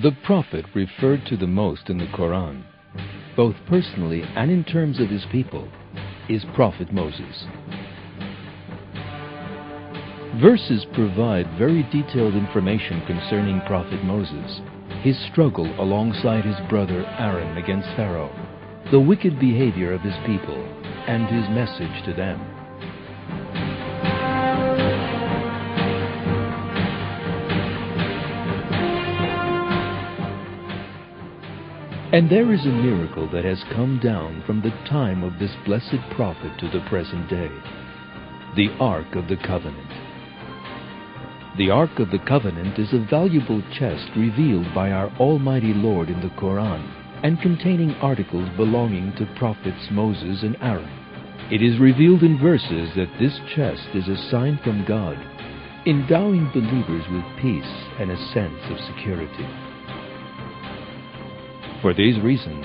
The prophet referred to the most in the Quran, both personally and in terms of his people, is Prophet Moses. Verses provide very detailed information concerning Prophet Moses, his struggle alongside his brother Aaron against Pharaoh, the wicked behavior of his people, and his message to them. And there is a miracle that has come down from the time of this blessed prophet to the present day: the Ark of the Covenant. The Ark of the Covenant is a valuable chest revealed by our Almighty Lord in the Quran, and containing articles belonging to prophets Moses and Aaron. It is revealed in verses that this chest is a sign from God, endowing believers with peace and a sense of security. For these reasons,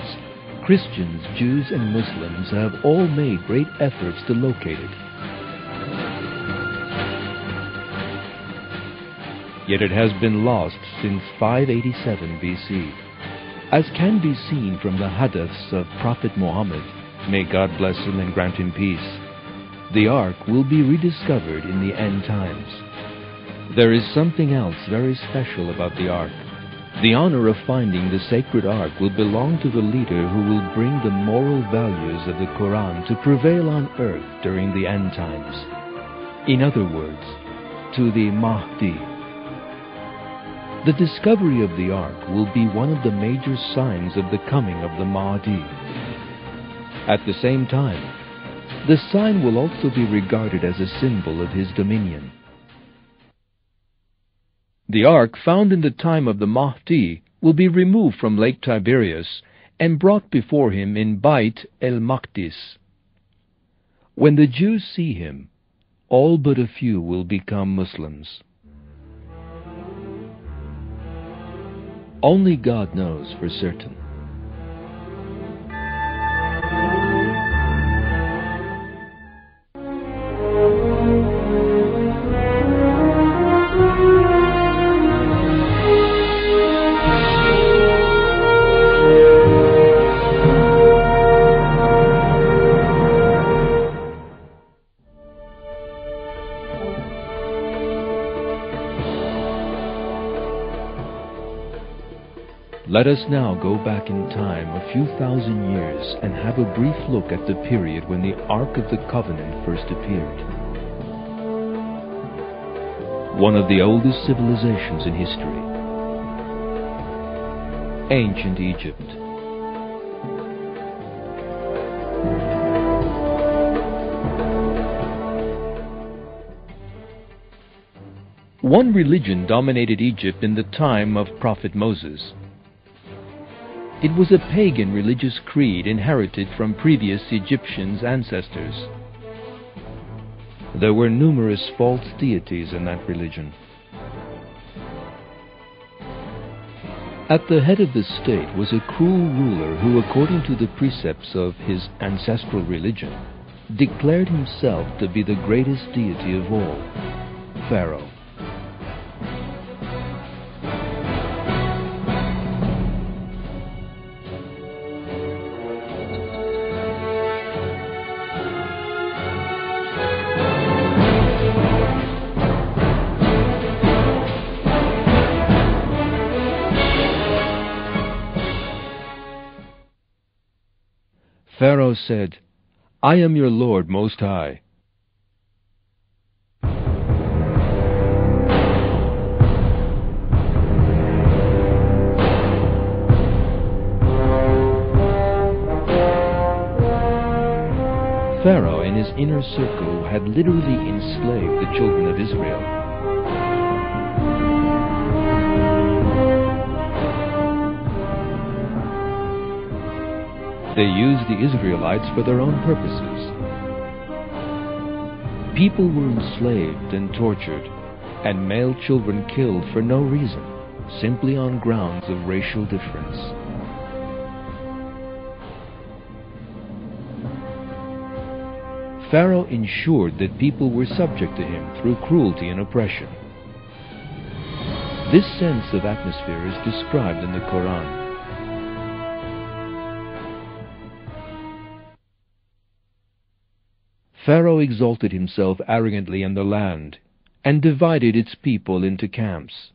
Christians, Jews, and Muslims have all made great efforts to locate it. Yet it has been lost since 587 BC. As can be seen from the hadiths of Prophet Muhammad, may God bless him and grant him peace, the Ark will be rediscovered in the end times. There is something else very special about the Ark. The honor of finding the sacred Ark will belong to the leader who will bring the moral values of the Quran to prevail on earth during the end times. In other words, to the Mahdi. The discovery of the Ark will be one of the major signs of the coming of the Mahdi. At the same time, the sign will also be regarded as a symbol of his dominion. The Ark found in the time of the Mahdi will be removed from Lake Tiberias and brought before him in Bait el-Maqdis. When the Jews see him, all but a few will become Muslims. Only God knows for certain. Let us now go back in time a few thousand years and have a brief look at the period when the Ark of the Covenant first appeared. One of the oldest civilizations in history. Ancient Egypt. One religion dominated Egypt in the time of Prophet Moses. It was a pagan religious creed inherited from previous Egyptians' ancestors. There were numerous false deities in that religion. At the head of the state was a cruel ruler who, according to the precepts of his ancestral religion, declared himself to be the greatest deity of all, Pharaoh. Pharaoh said, "I am your Lord Most High." Pharaoh and his inner circle had literally enslaved the children of Israel. They used the Israelites for their own purposes. People were enslaved and tortured, and male children killed for no reason, simply on grounds of racial difference. Pharaoh ensured that people were subject to him through cruelty and oppression. This sense of atmosphere is described in the Quran. Pharaoh exalted himself arrogantly in the land and divided its people into camps,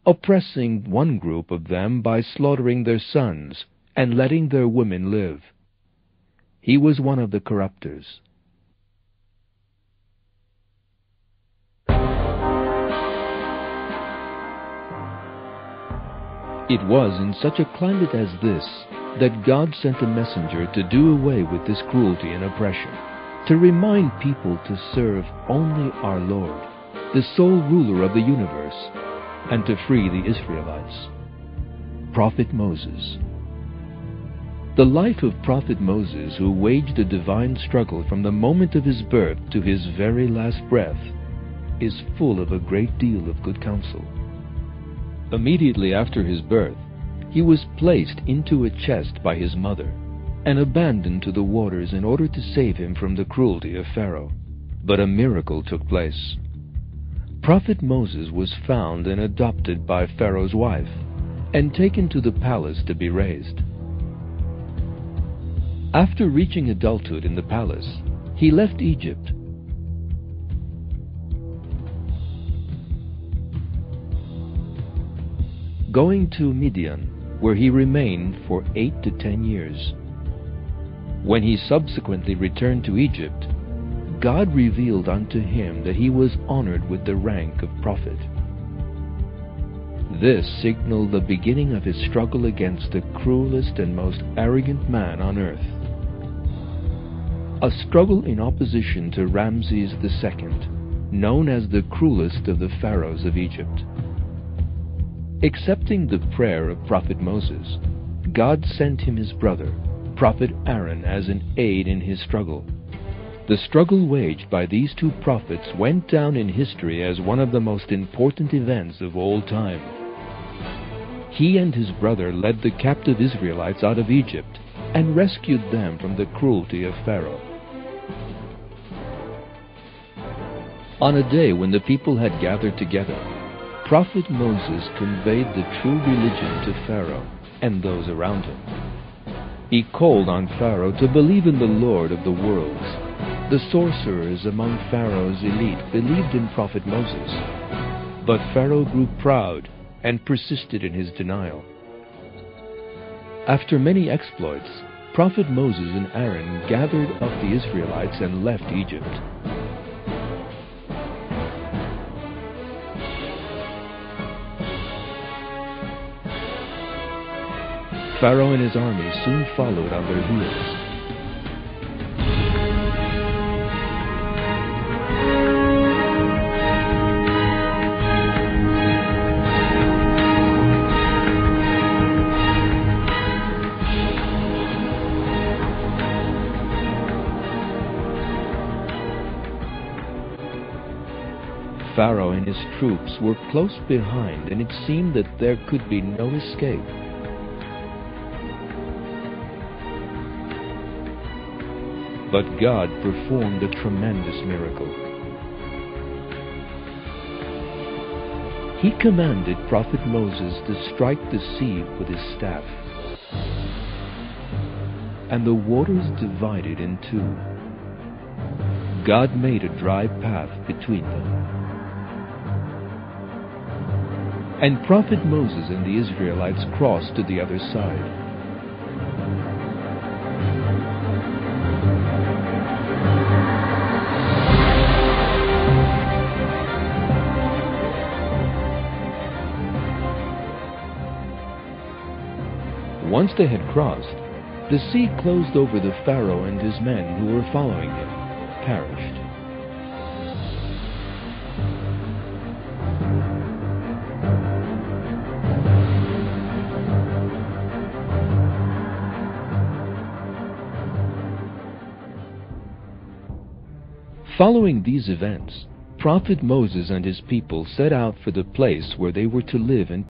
oppressing one group of them by slaughtering their sons and letting their women live. He was one of the corruptors. It was in such a climate as this that God sent a messenger to do away with this cruelty and oppression, to remind people to serve only our Lord, the sole ruler of the universe, and to free the Israelites. Prophet Moses. The life of Prophet Moses, who waged a divine struggle from the moment of his birth to his very last breath, is full of a great deal of good counsel. Immediately after his birth, he was placed into a chest by his mother and abandoned to the waters in order to save him from the cruelty of Pharaoh. But a miracle took place. Prophet Moses was found and adopted by Pharaoh's wife and taken to the palace to be raised. After reaching adulthood in the palace, he left Egypt. Going to Midian, where he remained for 8 to 10 years. When he subsequently returned to Egypt, God revealed unto him that he was honored with the rank of prophet. This signaled the beginning of his struggle against the cruelest and most arrogant man on earth. A struggle in opposition to Ramses II, known as the cruelest of the pharaohs of Egypt. Accepting the prayer of Prophet Moses, God sent him his brother, Prophet Aaron, as an aid in his struggle. The struggle waged by these two prophets went down in history as one of the most important events of all time. He and his brother led the captive Israelites out of Egypt and rescued them from the cruelty of Pharaoh. On a day when the people had gathered together, Prophet Moses conveyed the true religion to Pharaoh and those around him. He called on Pharaoh to believe in the Lord of the worlds. The sorcerers among Pharaoh's elite believed in Prophet Moses, but Pharaoh grew proud and persisted in his denial. After many exploits, Prophet Moses and Aaron gathered up the Israelites and left Egypt. Pharaoh and his army soon followed on their heels. Pharaoh and his troops were close behind, and it seemed that there could be no escape. But God performed a tremendous miracle. He commanded Prophet Moses to strike the sea with his staff, and the waters divided in two. God made a dry path between them. And Prophet Moses and the Israelites crossed to the other side. Once they had crossed, the sea closed over the Pharaoh and his men who were following him, perished. Following these events, Prophet Moses and his people set out for the place where they were to live in